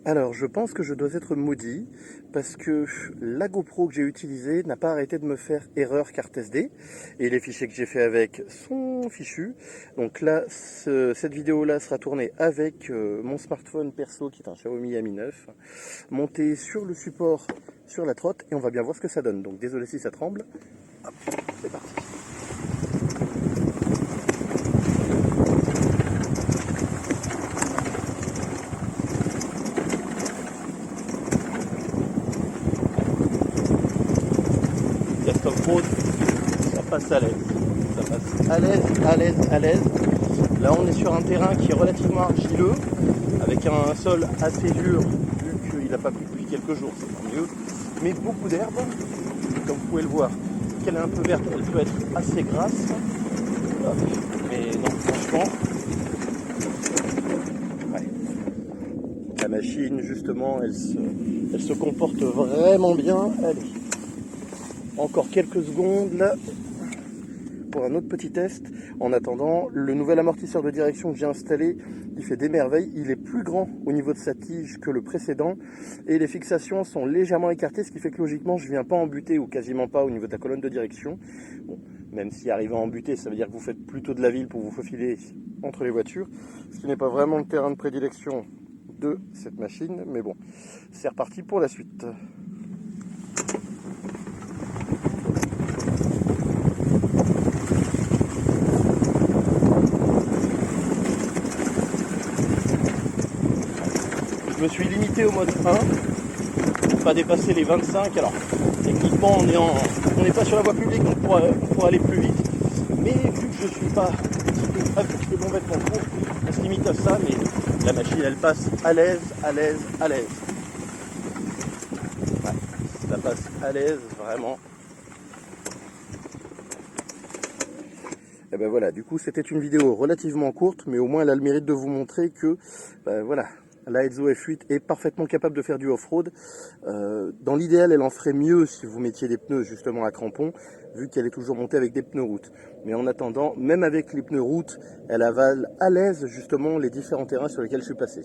Alors, je pense que je dois être maudit parce que la GoPro que j'ai utilisée n'a pas arrêté de me faire erreur carte SD et les fichiers que j'ai fait avec sont fichus. Donc là, cette vidéo-là sera tournée avec mon smartphone perso qui est un Xiaomi Mi 9, monté sur le support sur la trotte et on va bien voir ce que ça donne. Donc désolé si ça tremble. Hop, c'est parti. Custom Road, ça passe à l'aise. Ça passe à l'aise, à l'aise, à l'aise. Là, on est sur un terrain qui est relativement argileux, avec un sol assez dur, vu qu'il n'a pas plu depuis quelques jours, c'est tant mieux. Mais beaucoup d'herbe, comme vous pouvez le voir. Qu'elle est un peu verte, elle peut être assez grasse. Hop. Mais non, franchement, ouais. La machine, justement, elle se comporte vraiment bien. Allez. Encore quelques secondes là pour un autre petit test. En attendant, le nouvel amortisseur de direction que j'ai installé, il fait des merveilles. Il est plus grand au niveau de sa tige que le précédent et les fixations sont légèrement écartées, ce qui fait que logiquement je ne viens pas en buter ou quasiment pas au niveau de la colonne de direction. Bon, même si arriver à en buter, ça veut dire que vous faites plutôt de la ville pour vous faufiler entre les voitures, ce qui n'est pas vraiment le terrain de prédilection de cette machine, mais bon, c'est reparti pour la suite. Je me suis limité au mode 1 pour pas dépasser les 25. Alors techniquement on n'est pas sur la voie publique, donc pour aller plus vite, mais vu que je suis pas avec les bons vêtements courts, on se limite à ça. Mais la machine elle passe à l'aise, à l'aise, à l'aise. Ouais, ça passe à l'aise vraiment. Et ben voilà, du coup c'était une vidéo relativement courte, mais au moins elle a le mérite de vous montrer que ben voilà, la Eizo F8 est parfaitement capable de faire du off-road. Dans l'idéal, elle en ferait mieux si vous mettiez des pneus justement à crampons, vu qu'elle est toujours montée avec des pneus route. Mais en attendant, même avec les pneus route, elle avale à l'aise justement les différents terrains sur lesquels je suis passé.